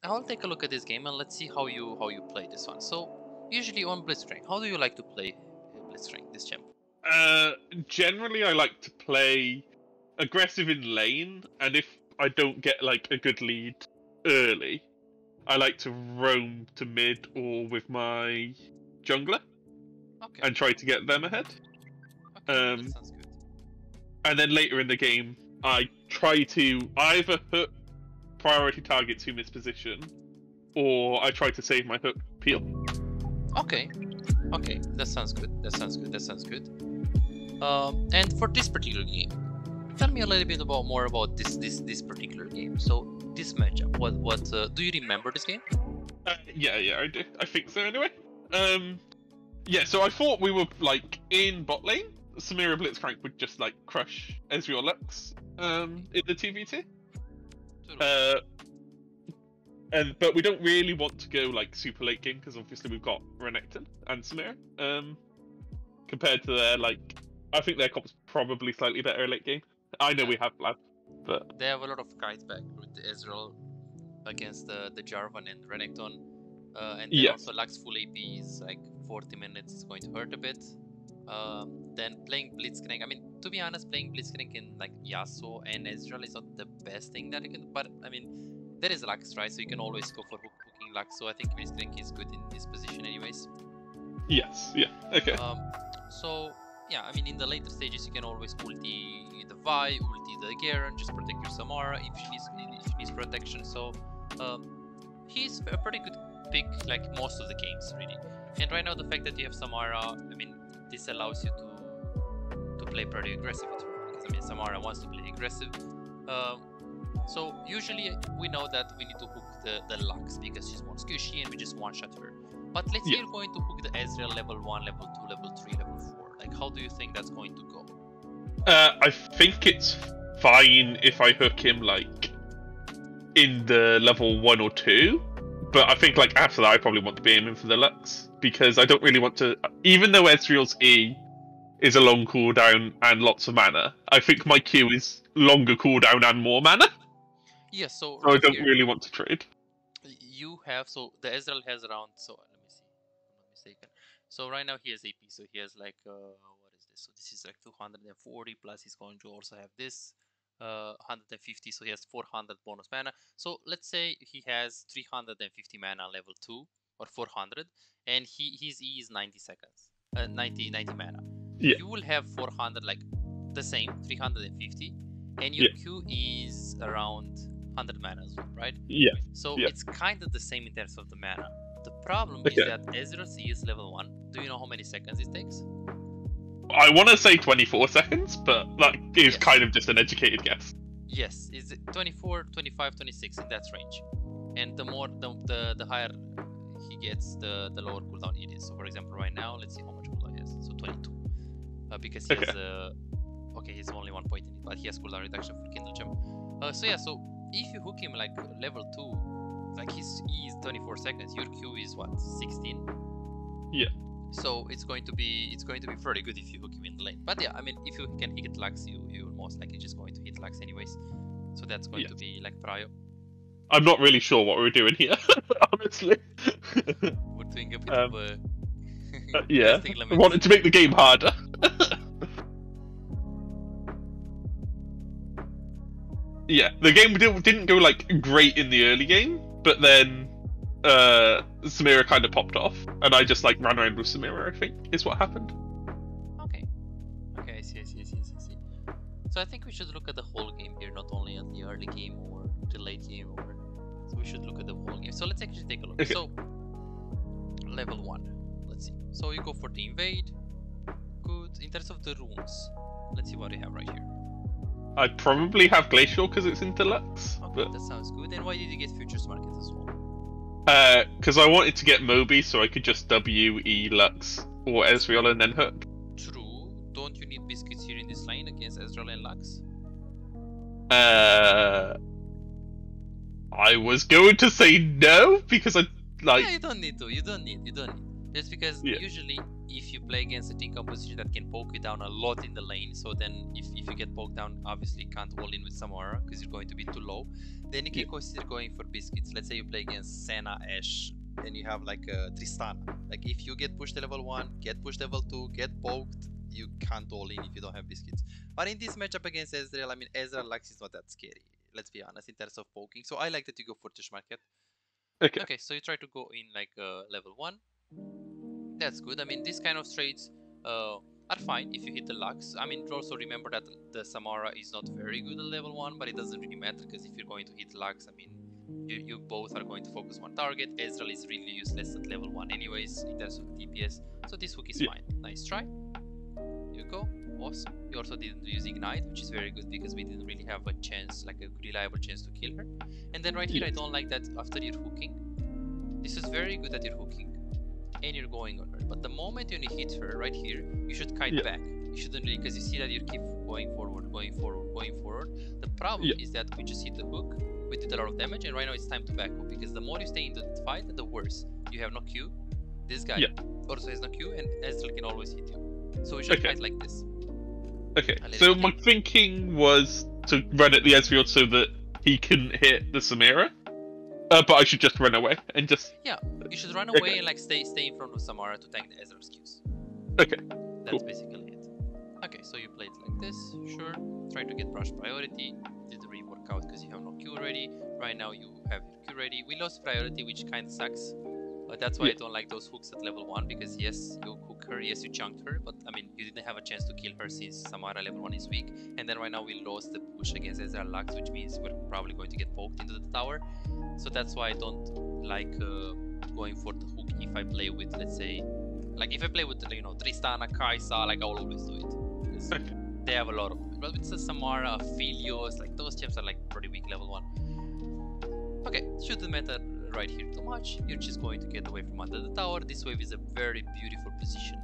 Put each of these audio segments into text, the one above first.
I'll take a look at this game and let's see how you play this one. So usually on Blitzcrank, how do you like to play Blitzcrank, this champ? Generally I like to play aggressive in lane, and if I don't get like a good lead early, I like to roam to mid or with my jungler and try to get them ahead. Okay, that sounds good. And then later in the game, I try to either hook priority targets who miss position, or I try to save my hook peel. Okay, that sounds good. And for this particular game, tell me a little bit more about this particular game. So this matchup, what do you remember this game? Yeah, I do. I think so anyway. Yeah, so I thought we were like in bot lane. Samira Blitzcrank would just like crush Ezreal Lux in the 2v2. But we don't really want to go like super late game because obviously we've got Renekton and Samira. Compared to their like, I think their comp's probably slightly better late game. I know we have Vlad, but they have a lot of kites back with the Ezreal against the Jarvan and Renekton, and then also Lux full AP is like 40 minutes is going to hurt a bit. Then playing Blitzcrank, I mean, to be honest, playing Blitzcrank in like Yasuo and Ezreal is not the best thing that you can, but I mean, there is Lux, right? So you can always go for hooking Lux, so I think Blitzcrank is good in this position anyways. Yes, yeah, okay. So, yeah, I mean, in the later stages, you can always ulti the Vi, ulti the Garen, just protect your Samara if she needs protection. So, he's a pretty good pick, like most of the games, really. And right now, the fact that you have Samara, I mean, this allows you to play pretty aggressive with her, because I mean Samara wants to play aggressive. So usually we know that we need to hook the Lux because she's more squishy and we just one-shot her. But let's say you're going to hook the Ezreal level 1, level 2, level 3, level 4. Like, how do you think that's going to go? I think it's fine if I hook him like in the level 1 or 2. But I think like after that I probably want to be aiming for the Lux, because I don't really want to, even though Ezreal's E is a long cooldown and lots of mana, I think my Q is longer cooldown and more mana. Yeah, so I don't really want to trade. You have, so the Ezreal has around, so let me see, if I'm not mistaken. So right now he has AP, so he has like, what is this? So this is like 240, plus he's going to also have this. 150, so he has 400 bonus mana. So let's say he has 350 mana level 2 or 400, and his E is 90 seconds, 90 mana. Yeah. You will have 400, like the same 350, and your Q is around 100 mana as well, right? Yeah. So it's kind of the same in terms of the mana. The problem is that Ezreal's E is level 1. Do you know how many seconds it takes? I want to say 24 seconds, but that is kind of just an educated guess. Yes, is it 24, 25, 26 in that range. And the more the higher he gets, the lower cooldown it is. So for example, right now, let's see how much cooldown he has. So 22. Because he has he's only 1 point in it, but he has cooldown reduction for Kindle Gem. So yeah, so if you hook him like level 2, like his E is 24 seconds, your Q is what, 16? Yeah. So it's going to be pretty good if you hook him in the lane. But yeah, I mean, if you can hit Lux, you're most likely just going to hit Lux anyways. So that's going to be like prio. I'm not really sure what we're doing here, honestly. We're doing a bit of a... yeah, I wanted to make the game harder. Yeah, the game didn't go like great in the early game, but then Samira kind of popped off, and I just like ran around with Samira, I think, is what happened. Okay, I see. So I think we should look at the whole game here, not only at the early game or the late game, so we should look at the whole game. So let's actually take a look. Okay. So, level 1, let's see. So you go for the invade. Good. In terms of the runes, let's see what we have right here. I probably have Glacial because it's in Deluxe. Okay, but... that sounds good. And why did you get Futures Market as well? Because I wanted to get Moby so I could just W, E, Lux, or Ezreal and then hook. True. Don't you need biscuits here in this lane against Ezreal and Lux? I was going to say no, because I like... Yeah, you don't need to. Just because Yeah. usually if you play against a team composition that can poke you down a lot in the lane, so then if you get poked down, obviously you can't all in with Samara because you're going to be too low, then you can consider going for biscuits. Let's say you play against Senna, Ashe, then you have like Tristana. Like if you get pushed to level 1, get pushed level 2, get poked, you can't all in if you don't have biscuits. But in this matchup against Ezreal, I mean, Ezreal Lux is not that scary, let's be honest, in terms of poking. So I like that you go for Tish Market. Okay. Okay, so you try to go in like level 1. That's good. I mean, these kind of trades are fine if you hit the Lux. I mean, also remember that the Samara is not very good at level 1, but it doesn't really matter because if you're going to hit Lux, I mean, you both are going to focus one target. Ezreal is really useless at level 1 anyways in terms of DPS, so this hook is fine. Nice try. Here you go. Awesome. You also didn't use Ignite, which is very good because we didn't really have a chance, like a reliable chance to kill her. And then right here, I don't like that after you're hooking. This is very good that you're hooking and you're going on her, but the moment you hit her right here, you should kite back. You shouldn't really, because you see that you keep going forward, going forward, going forward. The problem is that we just hit the hook, we did a lot of damage, and right now it's time to back up because the more you stay in the fight, the worse. You have no Q. This guy also has no Q, and Ezreal can always hit you. So we should fight like this. Okay. So my thinking was to run at the Ezreal so that he couldn't hit the Samira. But I should just run away and just... Yeah, you should run away and like stay in front of Samara to tank the Ezreal's Qs. Okay, That's basically it. Okay, so you played like this, sure. Try to get brush priority. Didn't really work out because you have no Q ready. Right now you have your Q ready. We lost priority, which kind of sucks. But that's why I don't like those hooks at level 1, because yes, you hook her, yes, you chunked her, but I mean, you didn't have a chance to kill her since Samara level 1 is weak. And then right now we lost the push against Ezreal Lux, which means we're probably going to get poked into the tower. So that's why I don't like going for the hook if I play with, let's say, like if I play with, you know, Tristana, Kaisa, like I will always do it. Because they have a lot of them. But with the Samara, Aphelios, like those champs are like pretty weak level 1. Okay, shouldn't matter right here too much. You're just going to get away from under the tower. This wave is a very beautiful position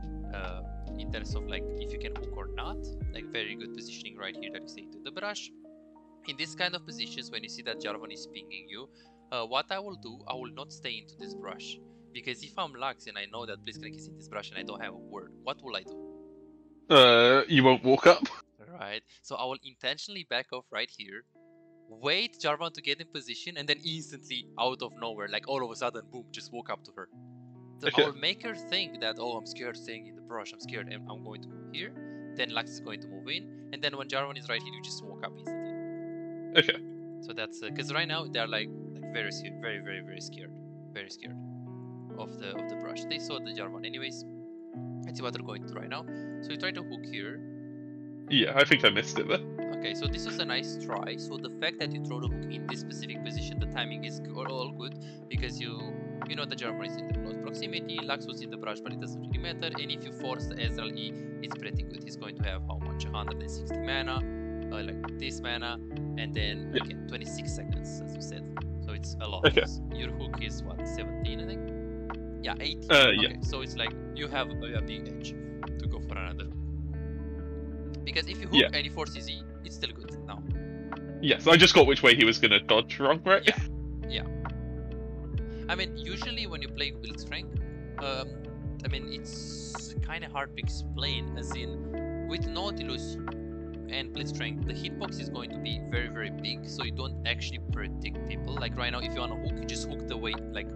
in terms of like if you can hook or not. Like very good positioning right here that you stay to the brush. In this kind of positions, when you see that Jarvan is pinging you, what I will do, I will not stay into this brush. Because if I'm Lux and I know that Blitzcrank is in this brush and I don't have a word, what will I do? You won't walk up. Right. So I will intentionally back off right here. Wait Jarvan to get in position and then instantly out of nowhere, like all of a sudden, boom, just walk up to her. So I will make her think that, oh, I'm scared staying in the brush, I'm scared and I'm going to go here. Then Lux is going to move in, and then when Jarvan is right here, you just walk up instantly. Okay. So that's because right now they're like very scared, very scared of the brush. They saw the Jarvan anyways. Let's see what they're going to do right now. So you try to hook here. Yeah, I think I missed it there. Okay, so this is a nice try. So the fact that you throw the hook in this specific position, the timing is all good because you know the Jarvan is in the close proximity. Lux was in the brush, but it doesn't really matter. And if you force the Ezreal E, it's pretty good. He's going to have how much? 160 mana, like this mana, and then again 26 seconds, as you said. So it's a lot. Okay. Your hook is what, 17, I think? Yeah, 18. Yeah. So it's like you have a big edge to go for another hook. Because if you hook and you force his E, it's still good now. Yes, I just got which way he was gonna dodge wrong, right? Yeah. I mean, usually when you play Blitzcrank, I mean, it's kind of hard to explain, as in, with Nautilus and Blitzcrank, the hitbox is going to be very big, so you don't actually predict people. Like right now, if you want to hook, you just hook the way, like,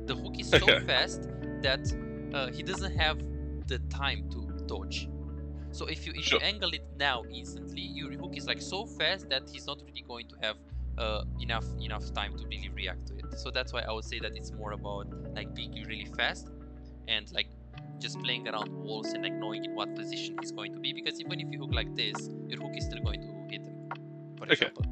the hook is so fast that he doesn't have the time to dodge. So if you angle it now instantly, your hook is like so fast that he's not really going to have enough time to really react to it. So that's why I would say that it's more about like being really fast and like just playing around walls and like knowing in what position he's going to be. Because even if you hook like this, your hook is still going to hit him, for example.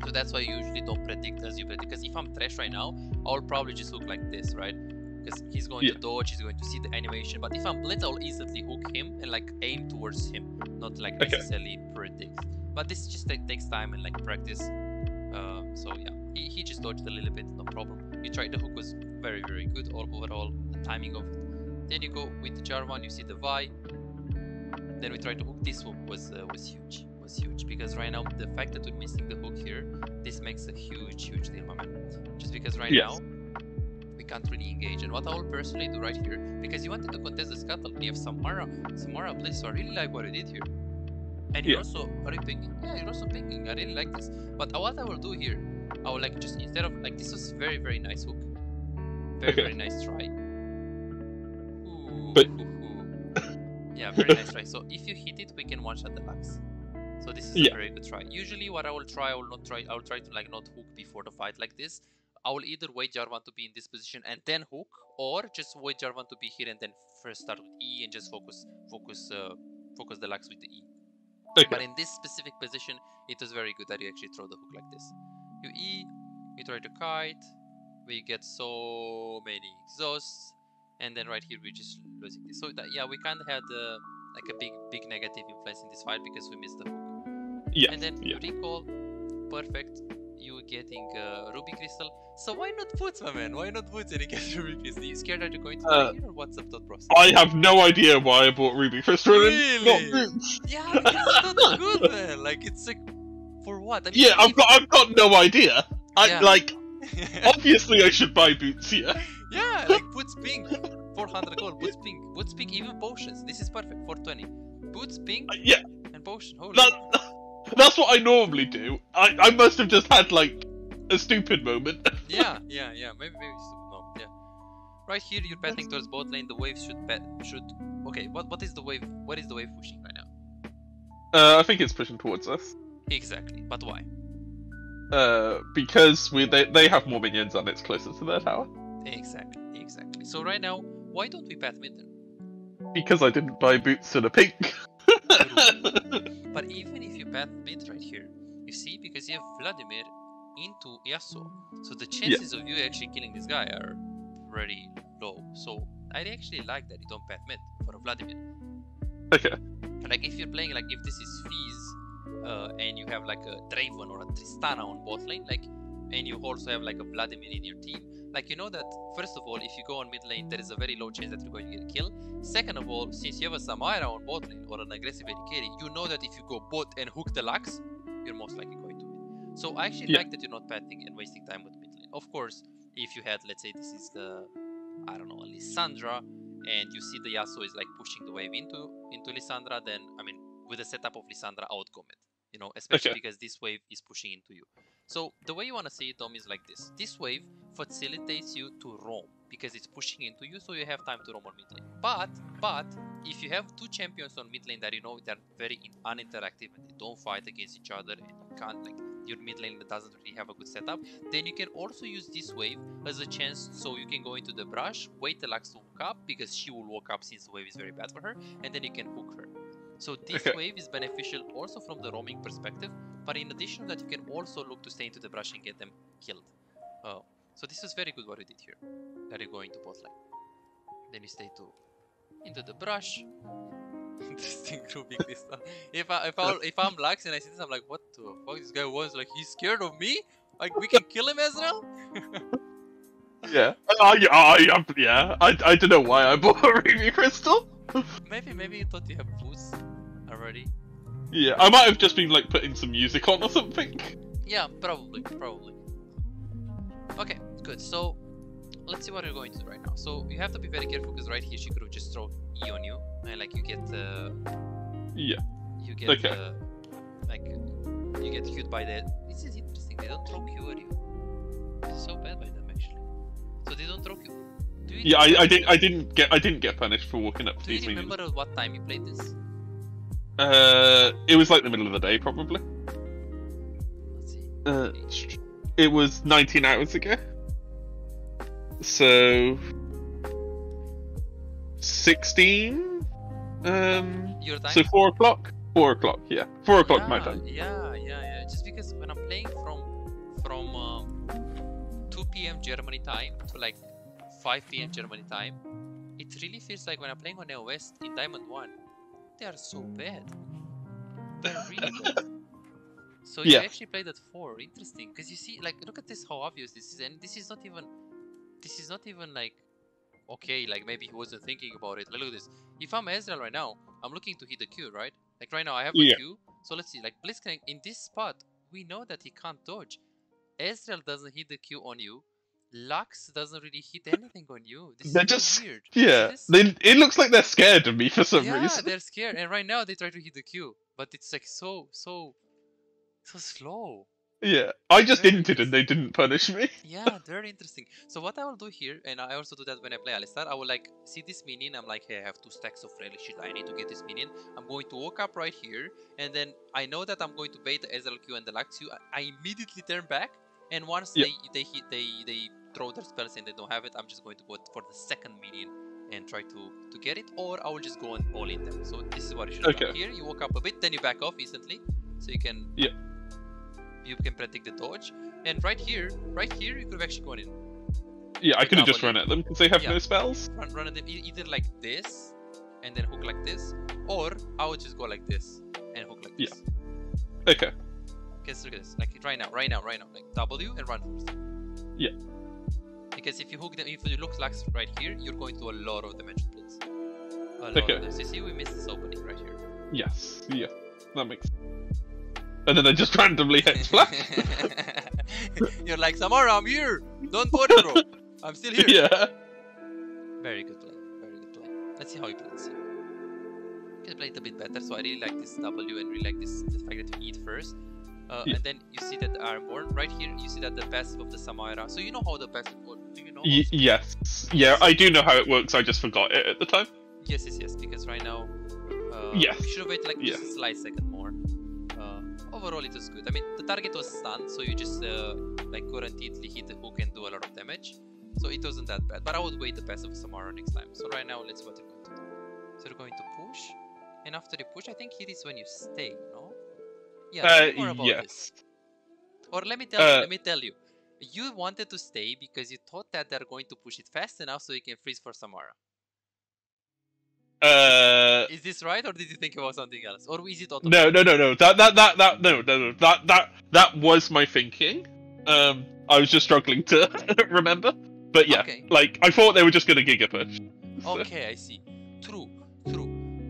So that's why you usually don't predict as you predict. Because if I'm trash right now, I'll probably just hook like this, right? Because he's going to dodge, he's going to see the animation. But if I'm Blitz, I'll easily hook him and like aim towards him, not like necessarily predict. But this just takes time and like practice. So yeah, he just dodged a little bit, no problem. You tried, the hook was very good overall, the timing of it. Then you go with the Jarvan, you see the Vi. Then we tried to hook. This hook was huge. Because right now the fact that we're missing the hook here, this makes a huge deal, my man. Just because right now we can't really engage. And what I will personally do right here, because you wanted to contest the scuttle, you have Samara Bliss, so I really like what you did here. And you're also, are you pinging? Yeah, you're also pinging. I really like this. But what I will do here, I will like just, instead of like, this was very, very nice hook. Very nice try. Ooh, yeah, very nice try. So if you hit it, we can one shot the Lux. So this is a very good try. Usually what I will try, I will try to like not hook before the fight like this. I will either wait Jarvan to be in this position and then hook, or just wait Jarvan to be here and then first start with E and just focus the Lux with the E. But in this specific position, it was very good that you actually throw the hook like this. You E, you try to kite, we get so many exhausts, and then right here we're just losing this. So that, yeah, we kind of had like a big negative influence in this fight because we missed the hook. Yeah. And then recall, perfect. You getting Ruby Crystal. So why not Boots, my man? Why not Boots and you get Ruby Crystal? Are you scared that you're going to die here, or what's up, that process? I have no idea why I bought Ruby Crystal. Really? Not Boots. Yeah, because it's not good, man. Like, it's like, for what? I mean, yeah, I've got no idea. Yeah. Like, obviously I should buy Boots. Yeah. Yeah, like Boots pink, 400 gold. Boots pink, even potions. This is perfect. 420. Boots pink. Yeah. And potion. Holy. That's what I normally do. I must have just had like a stupid moment. yeah. Maybe stupid moment. Yeah. Right here, you're pathing towards bot lane. The wave should. Okay. What is the wave? What is the wave pushing right now? I think it's pushing towards us. Exactly. But why? Because they have more minions and it's closer to their tower. Exactly. So right now, why don't we path mid then? Because I didn't buy Boots in a pink. But even if you path mid right here, you see, because you have Vladimir into Yasuo, so the chances of you actually killing this guy are very low. So I actually like that you don't path mid for a Vladimir. Okay. Like if you're playing, like if this is Fizz, and you have like a Draven or a Tristana on bot lane, like, and you also have like a Vladimir in your team, like, you know that first of all, if you go on mid lane, there is a very low chance that you're going to get a kill. Second of all, since you have a Samira on bot lane or an aggressive AD carry, you know that if you go bot and hook the Lux, you're most likely going to win. So I actually like that you're not pathing and wasting time with mid lane. Of course, if you had, let's say this is the, I don't know, Lissandra, and you see the Yasuo is like pushing the wave into Lissandra, then, I mean, with the setup of Lissandra, I would go mid. You know, especially because this wave is pushing into you. So the way you want to see it, Dom, is like this. This wave facilitates you to roam because it's pushing into you, so you have time to roam on mid lane. But if you have two champions on mid lane that you know they're very uninteractive and they don't fight against each other, and you can't, like, your mid lane that doesn't really have a good setup, then you can also use this wave as a chance, so you can go into the brush, wait the Lux to hook up because she will walk up since the wave is very bad for her, and then you can hook her. So this wave is beneficial also from the roaming perspective, but in addition to that, you can also look to stay into the brush and get them killed. So this is very good what you did here, that you're going to bot lane. Then you stay into the brush. Interesting grouping this time. If I'm Lux and I see this, I'm like, what the fuck this guy wants? Like, he's scared of me? Like, we can kill him, Ezreal? Yeah. I don't know why I bought a Ruby Crystal. Maybe you thought you have boots already. Yeah, I might have just been like putting some music on or something. Yeah, probably. Okay, good. So let's see what you're going to do right now. So you have to be very careful because right here she could have just thrown E on you, and like you get you get like you get hit by that. This is interesting. They don't throw Q at you. This is so bad by them actually. So they don't throw Q. Yeah, I didn't get punished for walking up to these minions. Do you remember at what time you played this? It was like the middle of the day probably. Let's see. It was 19 hours ago. So 16. Your time? So 4 o'clock. 4 o'clock. Yeah, 4 o'clock my time. Yeah. Just because when I'm playing from 2 p.m. Germany time to like 5 p.m. Germany time, it really feels like when I'm playing on Neo West in Diamond 1, they are so bad. They're really bad. So you actually played at 4. Interesting, because you see, like, look at this, how obvious this is, and this is not even like, okay, like maybe he wasn't thinking about it. Like, look at this. If I'm Ezreal right now, I'm looking to hit the Q, right? Like right now I have a Q. So let's see, like Blitzcrank in this spot, we know that he can't dodge. Ezreal doesn't hit the Q on you. Lux doesn't really hit anything on you. This is They're very just weird. yeah. See this? It looks like they're scared of me for some Yeah, reason. they're scared. And right now they try to hit the Q, but it's like so slow. Yeah, I just Very inted and they didn't punish me. Yeah, very interesting. So what I will do here, and I also do that when I play Alistar, I will like see this minion. I'm like, hey, I have 2 stacks of relic shit. I need to get this minion. I'm going to walk up right here, and then I know that I'm going to bait the SLQ and the Lux Q. I immediately turn back, and once Yeah. they throw their spells and they don't have it, I'm just going to go for the second minion and try to get it, or I will just go and all in them. So this is what you should have done. Here you walk up a bit, then you back off instantly, so you can predict the dodge. And right here you could have actually gone in. Yeah, I could have just run at them because they have no spells. Run at them either like this and then hook like this, or I would just go like this and hook like this. Yeah. Okay. Because look at this, like right now, like W and run first. Yeah. Because if you hook them, if you look like right here, you're going to a lot of damage splits. A lot Okay. of this. You see, we missed this opening right here. Yes. Yeah. That makes sense. And then I just randomly hit flat. You're like, Samara, I'm here. Don't worry, bro. I'm still here. Yeah. Very good play. Very good play. Let's see how he plays. He can play it a bit better. So I really like this W and really like the fact that you eat first. And then you see that the Ironborn right here. You see that the passive of the Samara. So you know how the passive works. Do you know? Yes. Yeah, I do know how it works. I just forgot it at the time. Yes. Because right now, yes. we should have waited like just a slight second more. Overall, it was good. I mean, the target was stunned, so you just like guaranteedly hit the hook and do a lot of damage. So it wasn't that bad. But I would wait the passive of Samara next time. So right now, let's see what you're going to do. So you're going to push, and after you push, I think here is when you stay, no? Yeah. Tell me more about this. Or let me tell you. You wanted to stay because you thought that they're going to push it fast enough so you can freeze for Samara. Is this right, or did you think about something else, or is it automatic? No. That was my thinking. I was just struggling to remember, but yeah, like I thought they were just gonna Giga push. Okay, I see. True.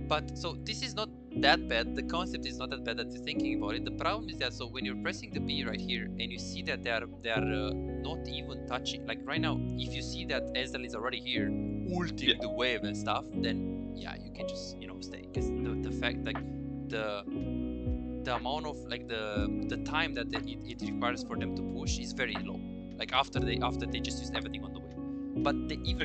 But so this is not that bad. The concept is not that bad that you're thinking about it. The problem is that so when you're pressing the B right here and you see that they are not even touching. Like right now, if you see that Ezreal is already here, ulting the wave and stuff, then yeah, you can just stay, because the fact like the amount of like the time that it requires for them to push is very low. Like after they just used everything on the wave. But if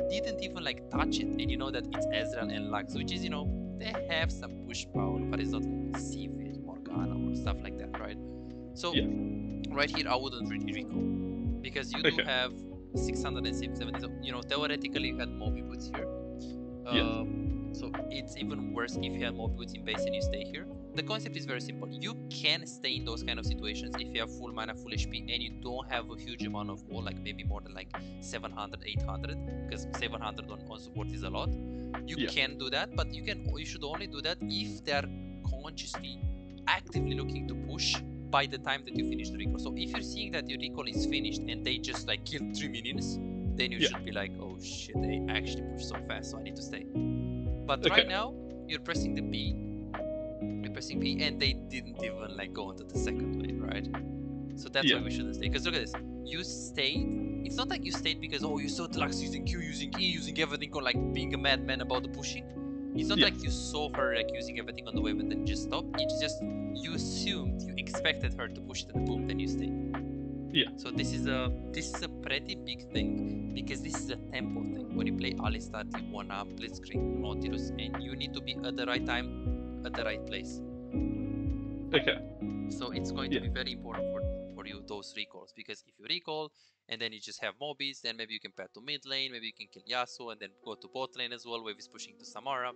they didn't even like touch it, and you know that it's Ezreal and Lux, which is they have some push power, but it's not like Sivir, Morgana or stuff like that, right? So right here I wouldn't really recall, because you do have 670. So theoretically you had Moby Boots here. So it's even worse if you have Moby Boots in base and you stay here. The concept is very simple. You can stay in those kind of situations if you have full mana, full HP, and you don't have a huge amount of wall, like maybe more than like 700, 800, because 700 on support is a lot. You can do that, but you should only do that if they are consciously, actively looking to push by the time that you finish the recall. So if you're seeing that your recall is finished and they just like killed 3 minions, then you should be like, oh shit, they actually push so fast, so I need to stay. But right now, you're pressing the B. You're pressing B, and they didn't even like go into the second wave, right? So that's why we shouldn't stay. Because look at this. You stayed. It's not like you stayed because you saw Lux using Q, using E, using everything, or like being a madman about the pushing. It's not like you saw her like using everything on the wave and then just stopped. It's just you assumed, you expected her to push it, and boom, then you stayed. Yeah. So this is a pretty big thing, because this is a tempo thing. When you play Alistar, you wanna Blitzcrank, Nautilus, and you need to be at the right time, at the right place. Okay. So it's going to be very important for you, those recalls, because if you recall and then you just have Mobis, then maybe you can path to mid lane, maybe you can kill Yasuo and then go to bot lane as well, wave is pushing to Samara.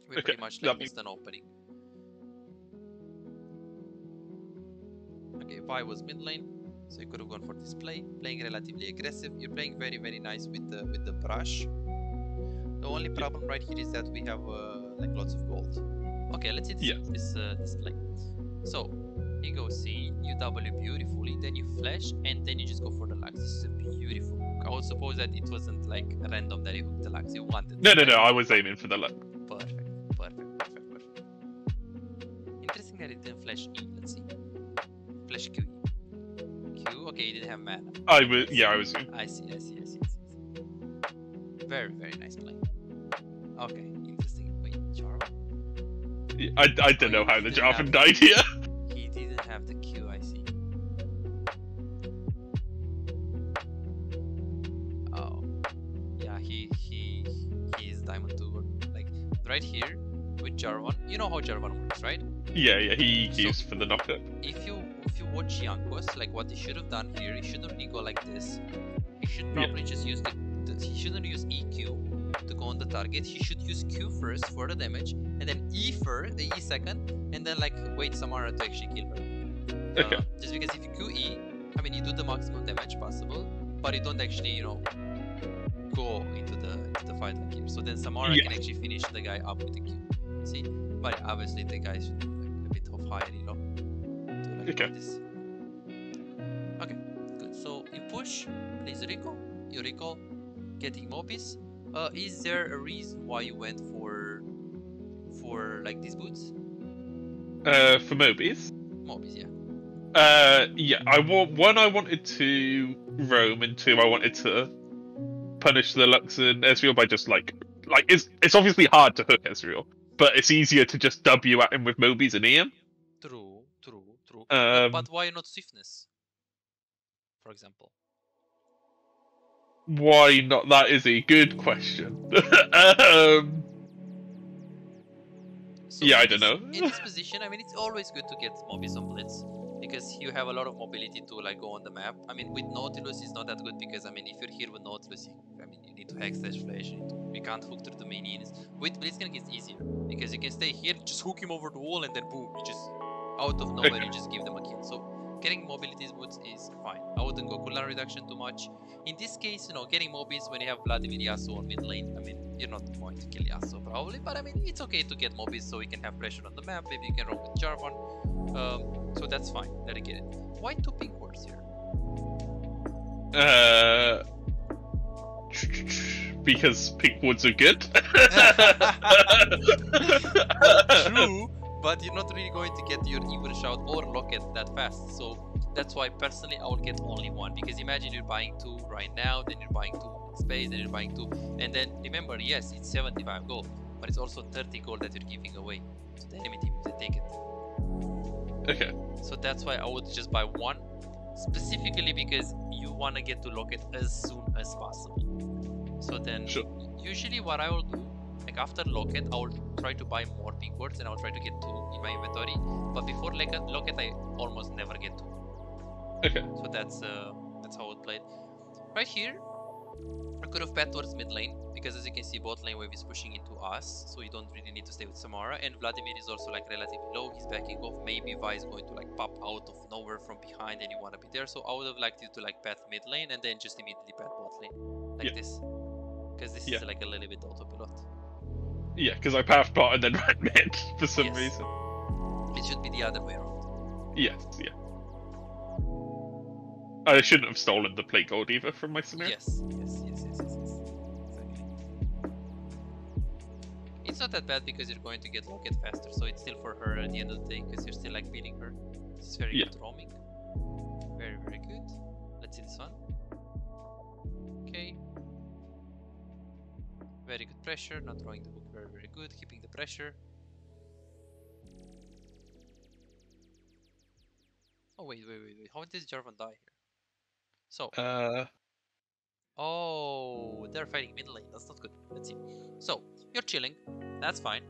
We pretty much like missed an opening. Okay, Vi was mid lane, so you could have gone for this play, playing relatively aggressive. You're playing very, very nice with the brush. The only problem right here is that we have like lots of gold. Okay, let's see this play. So you go C, you W beautifully, then you flash, and then you just go for the Lux. This is a beautiful hook. I would suppose that it wasn't like random that you hooked the Lux. You wanted. No. I was aiming for the Lux. Perfect. Interesting that it didn't flash E. Let's see. Flash Q. Okay, you didn't have mana. I was in. I see. Very, very nice play. Okay, interesting. Wait, Jarvan? Yeah, I don't know how the Jarvan died here. He didn't have the Q, I see. Oh. Yeah, he is Diamond 2. Like, right here, with Jarvan, you know how Jarvan works, right? Yeah, he queues for the knockup. If you watch Jankos, like what he should have done here, he shouldn't really go like this. He should probably just use he shouldn't use EQ to go on the target. He should use Q first for the damage, and then E second, and then like wait Samara to actually kill her. Okay. Just because if you QE, I mean you do the maximum damage possible, but you don't actually, you know, go into the fight like here. So then Samara can actually finish the guy up with the Q. See? But obviously the guy should be like a bit of higher, you know. To like this. Okay, good. So you push, plays Rico, you recall, getting Mobis. Is there a reason why you went for like these boots? For Mobis? Mobis, yeah. Yeah. I wanted to roam, and 2, I wanted to punish the Lux and Ezreal by just like it's obviously hard to hook Ezreal, but it's easier to just W at him with Mobis and EM. True. But why not Swiftness, for example? Why not? That is a good question. So yeah, I don't know. In this position, I mean, it's always good to get Mobis on Blitz, because you have a lot of mobility to like go on the map. I mean, with Nautilus, it's not that good because I mean, if you're here with Nautilus, you need to hack slash flash. You can't hook through the minions. With Blitzcrank, it's easier because you can stay here, just hook him over the wall, and then boom, you just out of nowhere, you just give them a kill. So getting mobility boots is fine. I wouldn't go cooldown reduction too much. In this case, you know, getting Mobis when you have Vladimir Yasuo on mid lane, I mean, you're not going to kill Yasuo probably, but I mean, it's okay to get Mobis so we can have pressure on the map. Maybe you can roam with Jarvan. So that's fine. Let it get it. Why 2 pink wards here? Because pink wards are good. True, but you're not really going to get your Evil Shout or Locket that fast. So that's why personally I would get only 1, because imagine you're buying 2 right now, then you're buying 2 in space, then you're buying 2, and then remember, yes, it's 75 gold, but it's also 30 gold that you're giving away to the enemy team if they take it. Okay. So that's why I would just buy 1, specifically because you want to get to Locket as soon as possible. So then, usually what I will do, like after Locket, I will try to buy more pink wards, and I will try to get 2 in my inventory. But before Locket, I almost never get 2. Okay. So that's how I would play it. Right here, I could have bet towards mid lane, because as you can see, bot lane wave is pushing into us, so you don't really need to stay with Samara. And Vladimir is also like relatively low, he's backing off. Maybe Vi is going to like pop out of nowhere from behind and you want to be there. So I would have liked you to like bet mid lane and then just immediately bet bot lane. Like this. Because this is like a little bit autopilot. Yeah, because I pathed bot and then ran mid for some reason. It should be the other way around. Yes, yeah. I shouldn't have stolen the plate gold either from my scenario. Yes. Exactly. It's not that bad because you're going to get Locket faster, so it's still for her at the end of the day because you're still like beating her. This is very good roaming. Very, very good. Let's see this one. Okay. Very good pressure, not throwing the hook, very, very good. Keeping the pressure. Oh, wait. How did Jarvan die here? So. Oh, they're fighting mid lane. That's not good. Let's see. So, you're chilling. That's fine.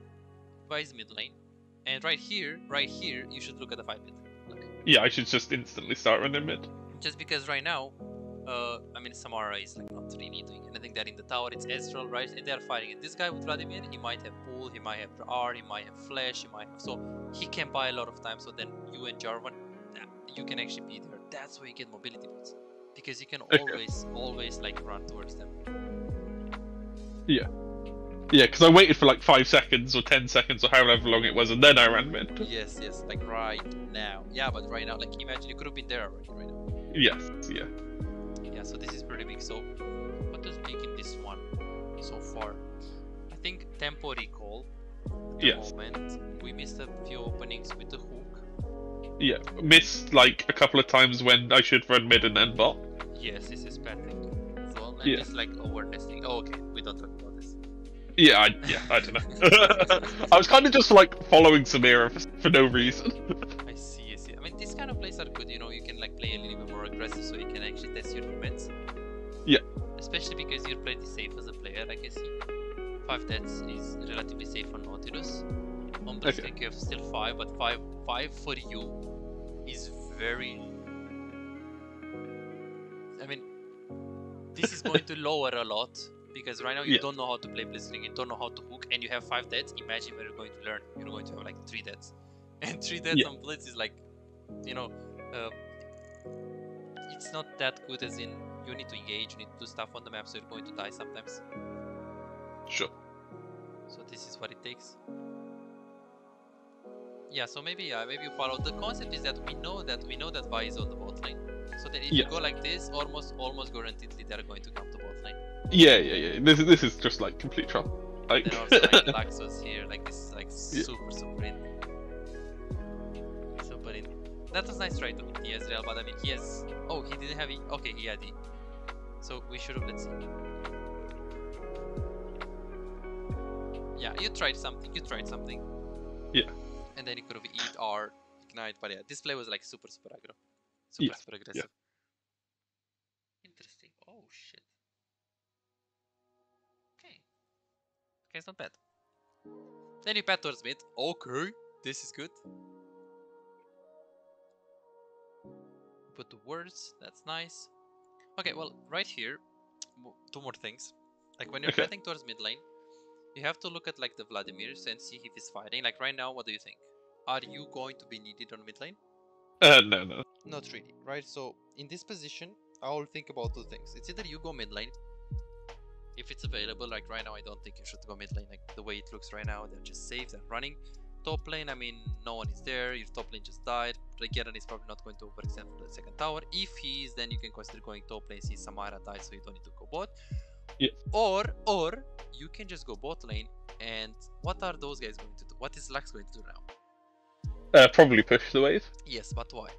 Vi is mid lane. And right here, you should look at the fight mid. Look. Yeah, I should just instantly start running mid. Just because right now, I mean, Samara is like not really doing anything there in the tower. It's Ezreal, right? And they're fighting. And this guy with Vladimir, he might have pull, he might have R, he might have flash, he might have... So, he can buy a lot of time. So then you and Jarvan, you can actually be there. That's where you get mobility boots. Because you can always like run towards them. Yeah, because I waited for like 5 seconds or 10 seconds or however long it was, and then I ran mid. Yes, like right now. Yeah, but right now, like imagine you could have been there already right now. Yes, yeah. Yeah, so this is pretty big. So, what does big in this one so far? I think tempo recall. At the moment, we missed a few openings with the hook. Yeah, missed like a couple of times when I should run mid and then bot. Yes, this is bad thing. So and Yeah. it's like awareness thing. Oh, okay, we don't talk about this. Yeah, I don't know. I was kind of just like following Samira for no reason. I see, I see. I mean, these kind of plays are good. You know, you can like play a little bit more aggressive, so you can actually test your limits. Yeah. Especially because you're pretty safe as a player, like I see. 5 deaths is relatively safe on Nautilus. On Blitzcrank you have still 5, but 5 for you is very... I mean, this is going to lower a lot, because right now you don't know how to play Blitzcrank, you don't know how to hook, and you have 5 deaths. Imagine when you're going to learn, you're going to have like 3 deaths. And 3 deaths on Blitz is like, you know, it's not that good, as in you need to engage, you need to do stuff on the map, so you're going to die sometimes. Sure. So this is what it takes. Yeah, so maybe you follow. The concept is that we know that Vi is on the bot lane. So then if you go like this, almost guaranteedly they're going to come to bot lane. Yeah. This is just like complete trouble. Like... Then also like Laxos here, like this is like super in. Super in. That was nice try to hit the Ezreal, but I mean he has... Oh, he didn't have E. Okay, he had E. So we should have, let's see. Yeah, you tried something. Yeah. And then you could have eat or ignite, but yeah, this play was like super aggro. Super aggressive. Yeah. Interesting. Oh shit. Okay, it's not bad. Then you pat towards mid. Okay, this is good. Put the words, that's nice. Okay, well, right here, 2 more things. Like when you're patting towards mid lane, you have to look at like the Vladimirs and see if he's fighting. Like right now, what do you think? Are you going to be needed on mid lane? No. Not really, right? So in this position, I will think about 2 things. It's either you go mid lane, if it's available. Like right now, I don't think you should go mid lane. Like the way it looks right now, they're just safe, they're running. Top lane, I mean, no one is there. Your top lane just died. Regeran is probably not going to overextend for the 2nd tower. If he is, then you can consider going top lane. See Samara died, so you don't need to go bot. Yeah. Or you can just go bot lane. And what are those guys going to do? What is Lux going to do now? Probably push the wave. Yes, but why?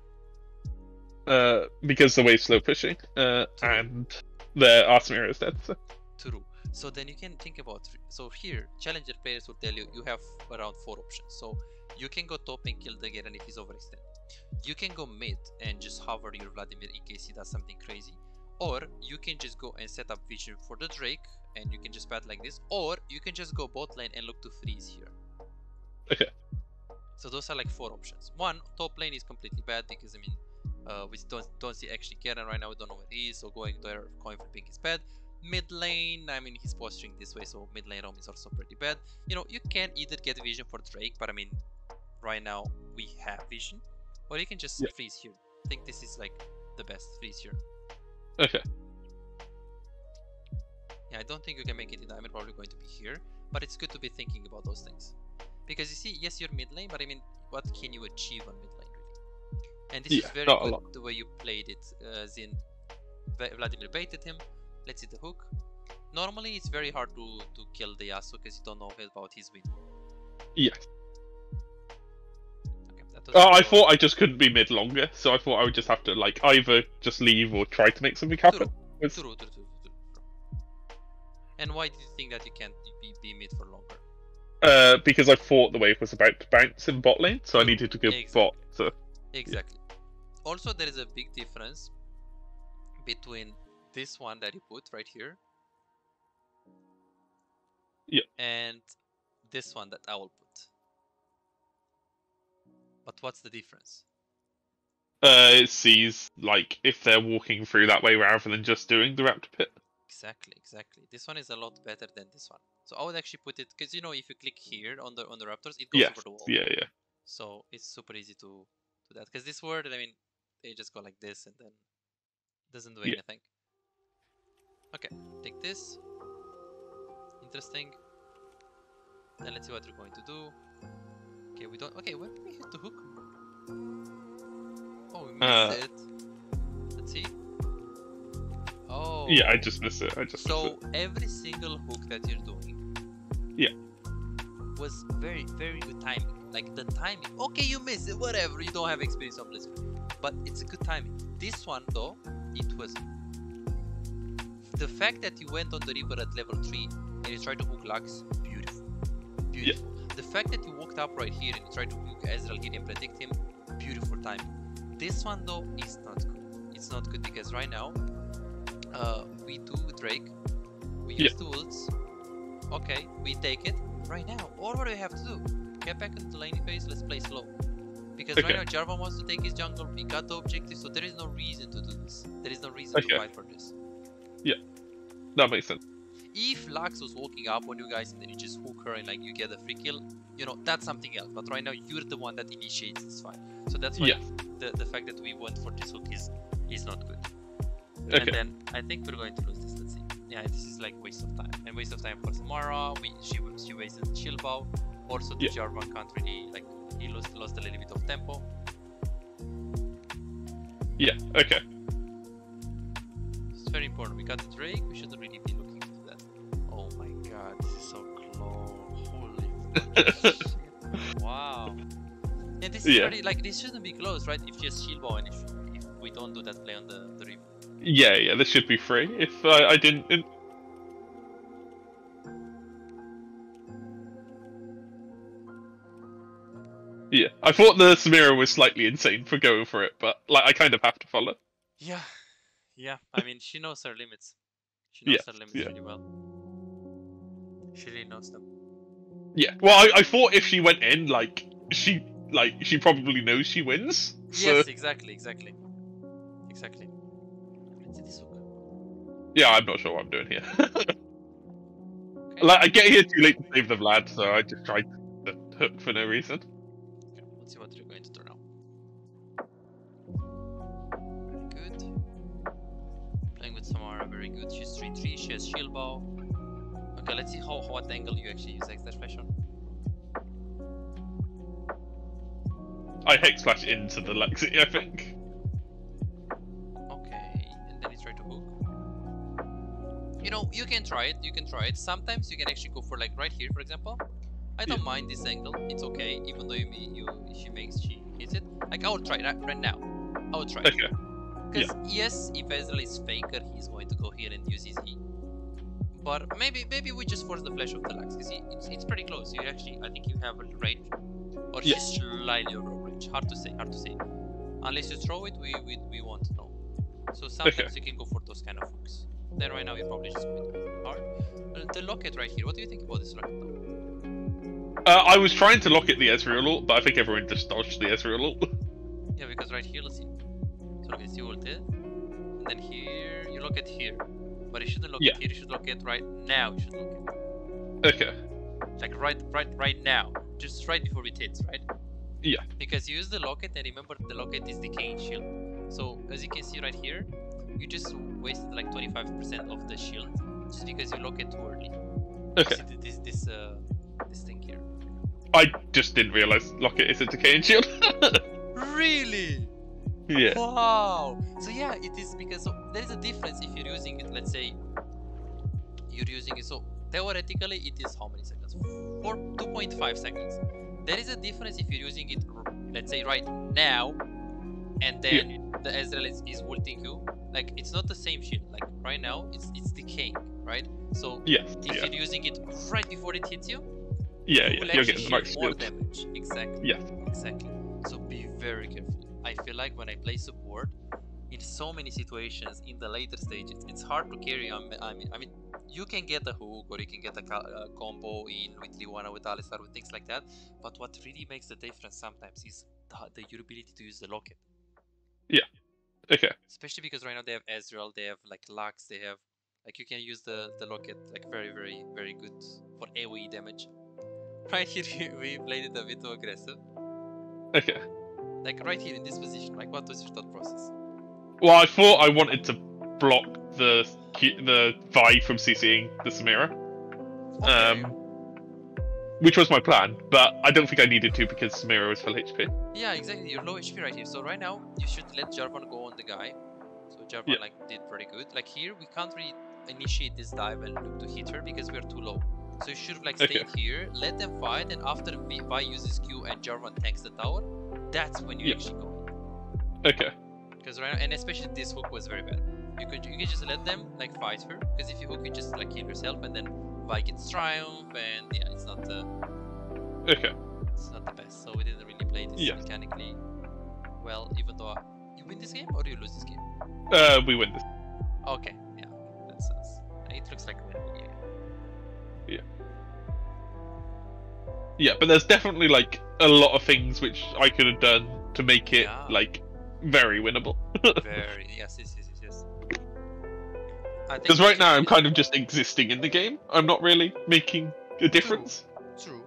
Because the wave's slow pushing, and the Artemir is dead. So. True. So then you can think about... So here, challenger players will tell you have around 4 options. So you can go top and kill the Garen if he's overextended. You can go mid and just hover your Vladimir in case he does something crazy. Or you can just go and set up vision for the Drake and you can just pat like this. Or you can just go bot lane and look to freeze here. Okay. So those are like 4 options. 1, top lane is completely bad because I mean we don't see actually Garen right now, we don't know where he is, so going there coin flipping is bad. Mid lane, I mean he's posturing this way, so mid lane roam is also pretty bad. You know, you can either get vision for Drake, but I mean right now we have vision, or you can just freeze here. I think this is like the best freeze here. Okay. Yeah, I don't think you can make it in diamond, probably going to be here, but it's good to be thinking about those things. Because you see, yes, you're mid lane, but I mean, what can you achieve on mid lane really? And this is very good the way you played it. Zin, Vladimir baited him. Let's see the hook. Normally, it's very hard to kill the Yasuo because you don't know about his win. Yeah. Okay, that was I thought I just couldn't be mid longer, so I thought I would just have to like either just leave or try to make something happen. True. And why did you think that you can't be mid for longer? Because I thought the wave was about to bounce in bot lane, so I needed to go bot. So exactly. Also, there is a big difference between this one that you put right here, and this one that I will put. But what's the difference? It sees like if they're walking through that way rather than just doing the raptor pit. Exactly. This one is a lot better than this one. So I would actually put it, because you know, if you click here on the raptors, it goes over the wall. Yeah. So it's super easy to do that. Because this word, I mean, they just go like this and then it doesn't do anything. Okay, take this. Interesting. And let's see what we're going to do. Okay, we don't. Okay, where did we hit the hook? Oh, we missed it. Let's see. Oh. Yeah, I just missed it. So every single hook that you're doing. Yeah. Was very, very good timing. Like the timing. Okay, you miss it, whatever. You don't have experience on Blitzcrank, but it's a good timing. This one though, it was the fact that you went on the river at level 3 and you tried to hook Lux. Beautiful, beautiful. Yeah. The fact that you walked up right here and you tried to hook Ezreal here and predict him. Beautiful timing. This one though is not good. It's not good because right now, we do Drake. We use the ults. Okay, we take it. Right now, all what we have to do, get back into the laning phase, let's play slow. Because right now Jarvan wants to take his jungle, we got the objective, so there is no reason to do this. There is no reason to fight for this. Yeah, that makes sense. If Lux was walking up on you guys and then you just hook her and like you get a free kill, you know, that's something else. But right now you're the one that initiates this fight. So that's why the fact that we went for this hook is not good. And then I think we're going to lose this, let's see. Yeah, this is like waste of time. And waste of time for Samara, she wasted shield bow. Also the Jarvan can't really, like, he lost a little bit of tempo. Yeah, okay. It's very important. We got the Drake, we shouldn't really be looking into that. Oh my god, this is so close. Holy shit. Wow. And this is very, like, this shouldn't be close, right? If just shield bow and if we don't do that play on the river. Yeah, this should be free. If I didn't... Yeah, I thought the Samira was slightly insane for going for it, but like I kind of have to follow. Yeah. I mean, she knows her limits. She knows her limits really well. She really knows them. Yeah. Well, I thought if she went in, she probably knows she wins. So... Yes, exactly. Let's see this hook. Yeah, I'm not sure what I'm doing here. Like, I get here too late to save the Vlad, so I just tried to hook for no reason. Okay, let's see what you're going to do now. Very good. Playing with Samara, very good. She's 3-3, she has shield bow. Okay, let's see what angle you actually use Hex Flash on. I Hex Flash into the Lexi, I think. You know, you can try it. Sometimes you can actually go for like right here, for example. I don't mind this angle. It's okay, even though she hits it. Like I would try it right now. I would try it. Because yes, if Ezreal is faker, he's going to go here and use his E. But maybe we just force the flash of the Lux, because it's pretty close. You actually, I think you have a range, or just slightly over range. Hard to say. Unless you throw it, we won't know. So sometimes you can go for those kind of hooks. Then right now you're probably just going to be hard. The locket right here, what do you think about this locket though? I was trying to locket the Ezreal ult, but I think everyone just dodged the Ezreal ult. Yeah, because right here, let's see. So look at the ulted. And then here, you locket here. But you shouldn't locket here, you should locket right now. You should locket. Okay. Like right now. Just right before it hits, right? Yeah. Because you use the locket, and remember the locket is decaying shield. So as you can see right here, you just wasted like 25% of the shield just because you lock it too early. Okay. This thing here. I just didn't realize locket is a decaying shield. Really? Yeah. Wow. So yeah, it is because there is a difference if you're using it. Let's say you're using it. So theoretically, it is how many seconds? 2.5 seconds. There is a difference if you're using it. Let's say right now, and then the Ezreal is ulting you. Like it's not the same shield. Like right now, it's decaying, right? So if you're using it right before it hits you, you're getting the max more damage. Exactly. Yeah. Exactly. So be very careful. I feel like when I play support, in so many situations in the later stages, it's hard to carry on. I mean, you can get a hook or you can get a combo in with Liwana, with Alistar, with things like that. But what really makes the difference sometimes is your ability to use the locket. Yeah. Okay. Especially because right now they have Ezreal, they have like Lux, they have like you can use the locket like very good for AoE damage. Right here we played it a bit too aggressive. Okay. Like right here in this position, like what was your thought process? Well, I thought I wanted to block the Vi from CCing the Samira. Okay. Which was my plan, but I don't think I needed to because Samira was full HP. Yeah, exactly. You're low HP right here. So right now, you should let Jarvan go on the guy. So Jarvan like did pretty good. Like here, we can't really initiate this dive and look to hit her because we are too low. So you should have like stayed here, let them fight, and after Vi uses Q and Jarvan tanks the tower, that's when you actually go. Okay. Because right now, and especially this hook was very bad. You could just let them like fight her, because if you hook, you just like kill yourself, and then Vi gets triumph, and yeah, it's not the it's not the best. So we didn't really play this mechanically well, even though you win this game or you lose this game. We win this. Okay, yeah, that sounds. It looks like a winnable game. Yeah. Yeah, but there's definitely like a lot of things which I could have done to make it like very winnable. Very, yes. Because right now I'm kind of just existing in the game. I'm not really making a difference. True.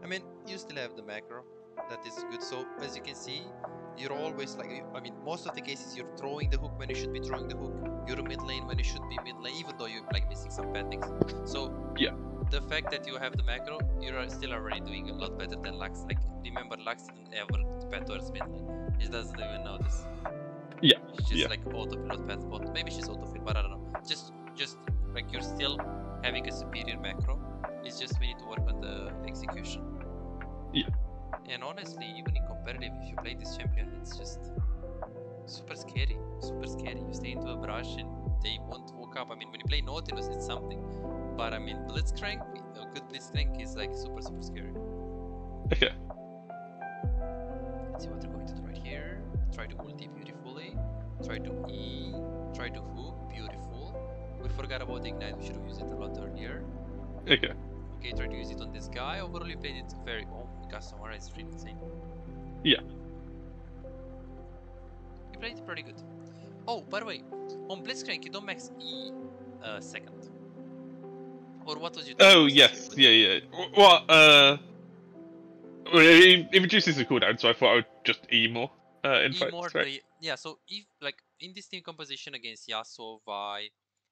I mean, you still have the macro. That is good. So as you can see, you're always like, I mean, most of the cases you're throwing the hook when you should be throwing the hook. You're mid lane when you should be mid lane, even though you're like missing some bad things. So yeah, the fact that you have the macro, you're still already doing a lot better than Lux. Like, remember, Lux didn't ever path towards mid lane. She doesn't even know this. Yeah. She's just like autopilot path bot. Maybe she's autofill, but I don't know. Just like you're still having a superior macro. It's just we need to work on the execution. Yeah. And honestly, even in competitive, if you play this champion, it's just super scary. You stay into a brush and they won't walk up. I mean, when you play Nautilus, it's something. But I mean, Blitzcrank, a good Blitzcrank is like super scary. Okay. Let's see what they're going to do right here. Try to ulti beautifully. Try to E. Try to hook. Beautiful. We forgot about the ignite. We should have used it a lot earlier. Okay. Okay, try to use it on this guy. Overall, you played it very. Oh, customer is really insane. Yeah. You played it pretty good. Oh, by the way, on Blitzcrank, you don't max E second. Or what was your? Oh yes, yeah. Well, it reduces the cooldown, so I thought I would just E more. In fact, right? Yeah. So if like in this team composition against Yasuo, Vi,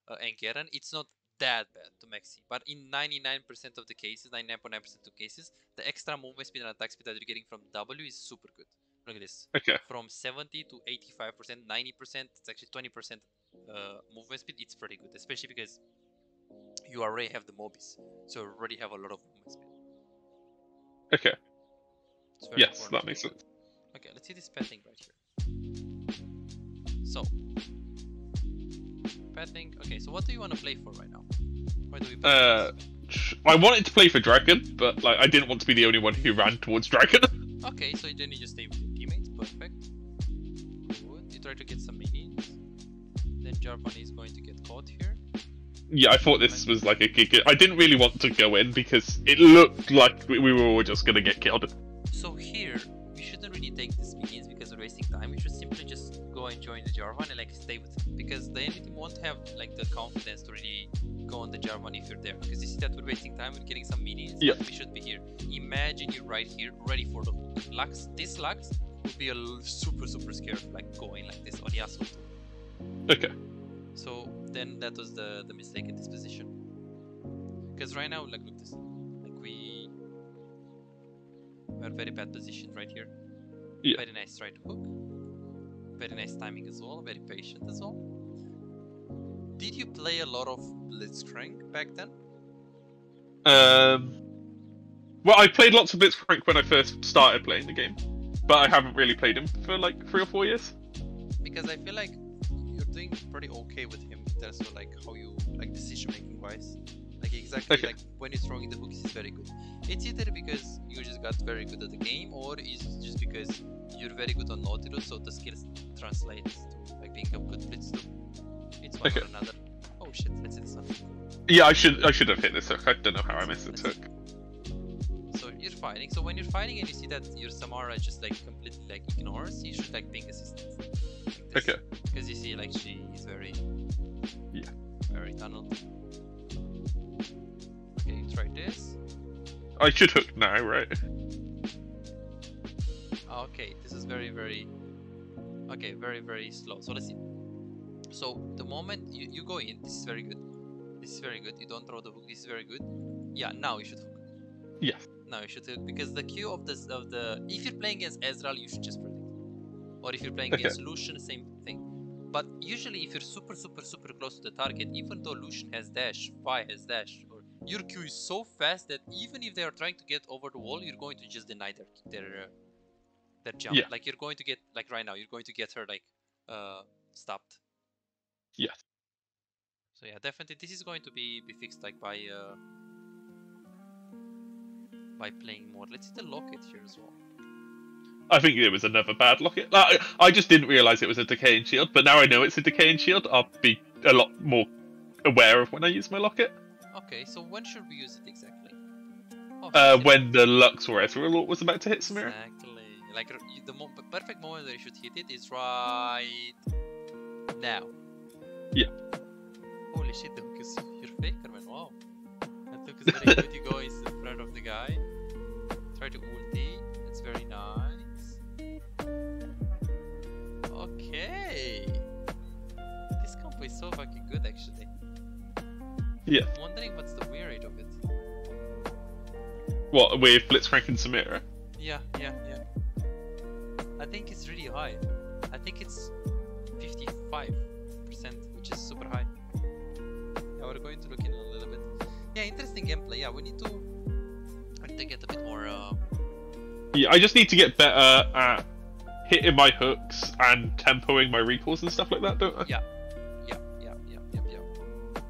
and Garen, it's not that bad to maxi, but in 99% of the cases, 99.9% of cases, the extra movement speed and attack speed that you're getting from W is super good. Look at this. Okay. From 70 to 85%, 90%, it's actually 20% movement speed. It's pretty good, especially because you already have the mobis, so you already have a lot of movement speed. Okay. Yes, that makes sense. Okay, let's see this pathing right here. So, pathing. Okay, so what do you want to play for right now? Why do we play I wanted to play for Dragon, but like I didn't want to be the only one who ran towards Dragon. Okay, so then you just stay with your teammates. Perfect. Good. You try to get some minions. Then Jarvan is going to get caught here. Yeah, I thought this was like a kick. I didn't really want to go in because it looked like we were all just gonna get killed. So here, we shouldn't really take these minions because we're wasting time. We should simply just go and join the Jarvan and like stay with him, because the enemy team won't have like the confidence to really go on the Jarvan if you're there, because you see that we're wasting time. We're getting some minions. Yeah. We should be here. Imagine you're right here, ready for the Lux. This Lux would be a super scared, like going like this on Yasuo too. Okay. So then that was the mistake in this position. Because right now, like look this, like we are very bad position right here. Yeah. Very nice try to hook. Very nice timing as well. Very patient as well. Did you play a lot of Blitzcrank back then? Well, I played lots of Blitzcrank when I first started playing the game, but I haven't really played him for like 3 or 4 years. Because I feel like you're doing pretty okay with him in terms of like how you like decision making wise. Like exactly like when you're throwing the hooks is very good. It's either because you just got very good at the game, or it's just because you're very good on Nautilus, so the skills translate to like being a good blitz too. It's one or another. Oh shit, let's hit this one. Yeah, I should have hit this hook. I don't know how I missed this hook. So you're fighting. So when you're fighting and you see that your Samara just like completely like ignores, you should like ping assistance. Like okay. Because you see like she is very very tunneled. Okay, try this. I should hook now, right? Okay, this is very okay, very slow. So let's see. So the moment you go in, this is very good. This is very good. You don't throw the hook. This is very good. Yeah, now you should hook. Yes. Now you should hook, because the Q of the if you're playing against Ezreal, you should just predict. Or if you're playing against Lucian, same thing. But usually if you're super close to the target, even though Lucian has dash, Vi has dash, or your Q is so fast that even if they are trying to get over the wall, you're going to just deny their jump. Yeah. Like you're going to get, like right now, you're going to get her like stopped. Yeah. So yeah, definitely this is going to be fixed like by playing more. Let's see the locket here as well. I think it was another bad locket. I just didn't realize it was a decaying shield, but now I know it's a decaying shield. I'll be a lot more aware of when I use my locket. Okay, so when should we use it exactly? Oh, when the Lux or Ezreal was about to hit Samira. Exactly. Like the perfect moment where you should hit it is right now. Yeah. Holy shit, the hook is your faker, man. Wow. That hook is very good. You go in front of the guy. Try to ulti. It's very nice. Okay. This combo is so fucking good, actually. Yeah. I'm wondering what's the win rate of it. What, with Blitzcrank and Samira? Yeah. I think it's really high. I think it's 55%, which is super high. Yeah, we're going to look in a little bit. Yeah, interesting gameplay. Yeah, we need to get a bit more. Yeah, I just need to get better at hitting my hooks and tempoing my recalls and stuff like that, don't I? Yeah.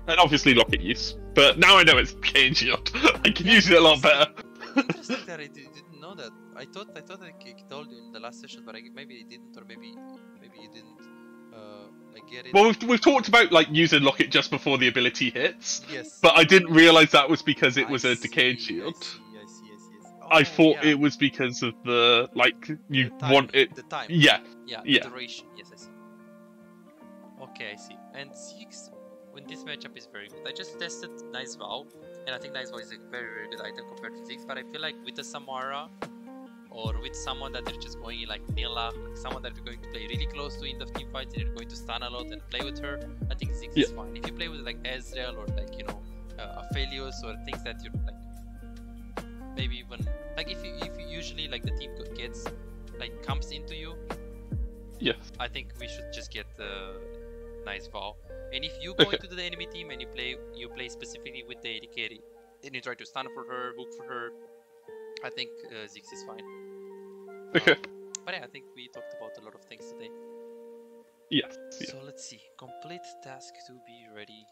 And obviously locket use. But now I know it's Kane Shield. I can use it a lot better. Interesting that I didn't know that. I thought I told you in the last session, but maybe I didn't, or maybe you didn't like get it. Well, we've talked about like using locket just before the ability hits. Yes. But I didn't realize that was because it was a decayed shield. I see. Oh, I thought it was because of the like you want it. The time. Yeah. The duration. Yes, I see. Okay, I see. And 6 when this matchup is very good. I just tested Nice Vow, and I think Nice Vow is a very good item compared to 6. But I feel like with a Samara, or with someone that they're just going like Nila, like someone that you're going to play really close to in the team fight, and you're going to stun a lot and play with her, I think 6 is fine. If you play with like Ezreal or like Aphelios or things that you're like maybe even like if you usually like the team gets like comes into you, I think we should just get the Nice Vow. And if you go into the enemy team and you play specifically with the AD carry, then you try to stun for her, hook for her, I think Ziggs is fine. Okay. But yeah, I think we talked about a lot of things today. Yes. So let's see. Complete task to be ready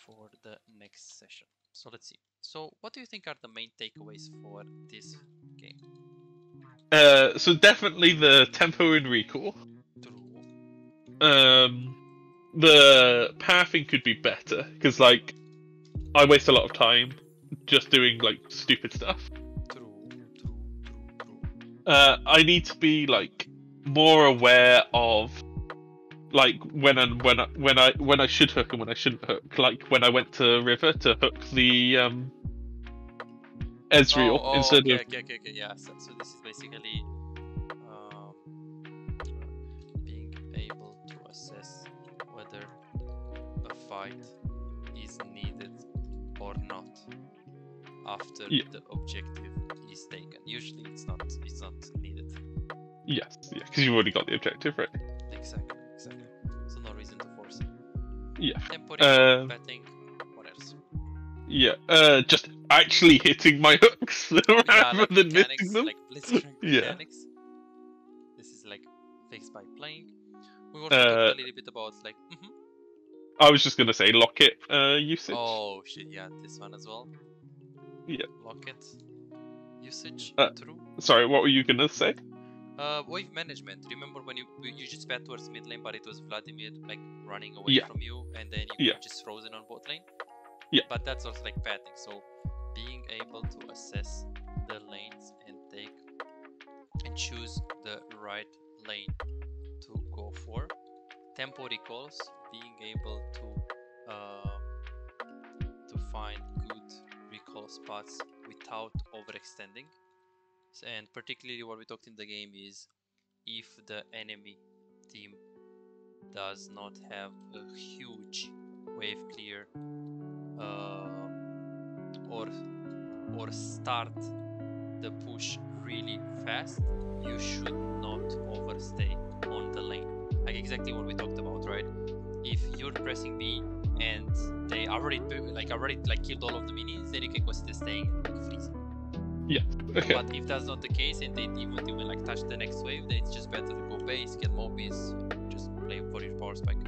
for the next session. So let's see. So what do you think are the main takeaways for this game? So definitely the tempo and recall. True. The pathing could be better because like I waste a lot of time just doing like stupid stuff. True. I need to be like more aware of like when I should hook and when I shouldn't hook. Like when I went to River to hook the Ezreal instead of. Okay. Yeah. So this is basically being able to assess whether a fight is needed or not after the objective is taken. Usually it's not needed. Yes, because you've already got the objective, right? Exactly. So no reason to force it. Yeah. Temporary betting. What else? Yeah. Just actually hitting my hooks rather than missing them. Like Blitzcrank mechanics. This is like fixed by playing. We also talked a little bit about like. I was just gonna say locket usage. Oh shit! Yeah, this one as well. Yeah. Locket usage. True. Sorry, what were you gonna say? Wave management. Remember when you just sped towards mid lane, but it was Vladimir like running away from you, and then you were just frozen on bot lane. Yeah. But that's also like pathing. So being able to assess the lanes and choose the right lane to go for. Tempo recalls. Being able to find good recall spots without overextending. And particularly what we talked in the game is if the enemy team does not have a huge wave clear or start the push really fast, you should not overstay on the lane. like exactly what we talked about, right? If you're pressing B and they already killed all of the minions, then you can consider staying and like freezing. Yeah. Okay. But if that's not the case and they won't even like touch the next wave, then it's just better to go base, get Mobis, just play for your power spike.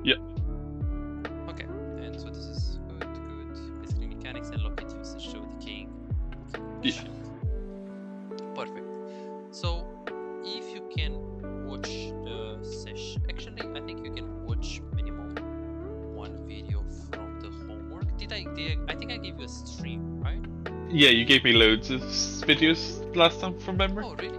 Yeah. Okay, and so this is good. Basically mechanics and locket usage, show the king. Yeah. Shield. Perfect. So if you can watch the session, actually I think you can watch minimum one video from the homework. I think I gave you a stream, right? Yeah, you gave me loads of videos last time from memory. Oh really?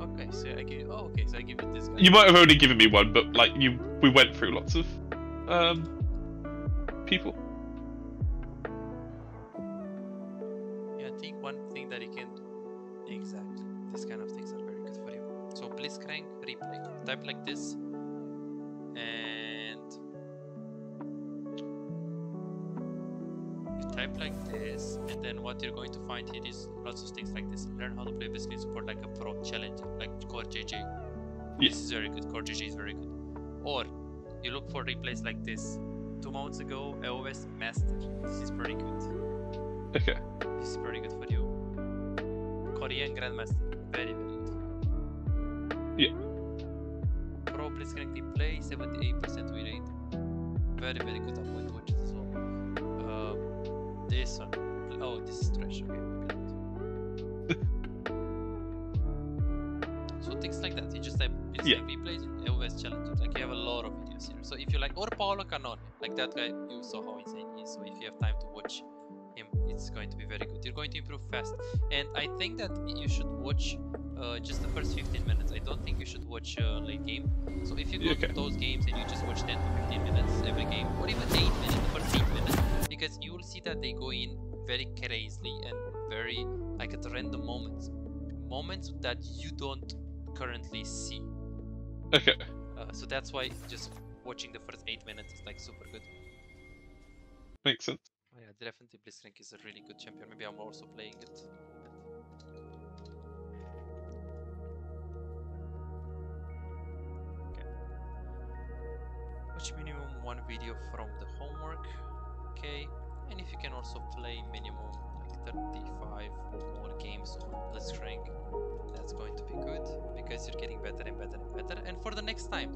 Okay, so I give you. Oh, okay, so I give you this guy. You might have only given me one, but like we went through lots of people. Yeah, I think one thing that you can do, exactly, this kind of things are very good for you. So Blitzcrank replay, type like this, and you type like this, and then what you're going to find here is lots of things like this. Learn how to play Blitzcrank support like a pro challenger, like Core JJ. Yeah. This is very good. Core JJ is very good. Or you look for replays like this. 2 months ago, AOS Master. This is pretty good. Okay. This is pretty good for you. Korean Grandmaster. Very, very good. Yeah. Pro Blitzcrank replay, 78% win rate. Very, very good. I'm going to watch it as well. This one. Oh, this is trash. Okay, maybe not. So things like that. You just type Blitzcrank replays and AOS challenges. Like you have a lot of videos here. So if you like, or Paolo Canone, like that guy, you saw how insane he is. So if you have time to watch him, it's going to be very good. You're going to improve fast. And I think that you should watch just the first 15 minutes. I don't think you should watch late game. So if you go to those games and you just watch 10 to 15 minutes every game, or even 8 minutes, the first 8 minutes, because you will see that they go in very crazily and very like at random moments that you don't currently see. Okay. So that's why just watching the first 8 minutes is like super good. Makes sense. Oh yeah, definitely Blitzcrank is a really good champion. Maybe I'm also playing it. Okay. Watch minimum one video from the homework. Okay. And if you can also play minimum like 35 more games on Blitzcrank, that's going to be good because you're getting better and better and better. And for the next time,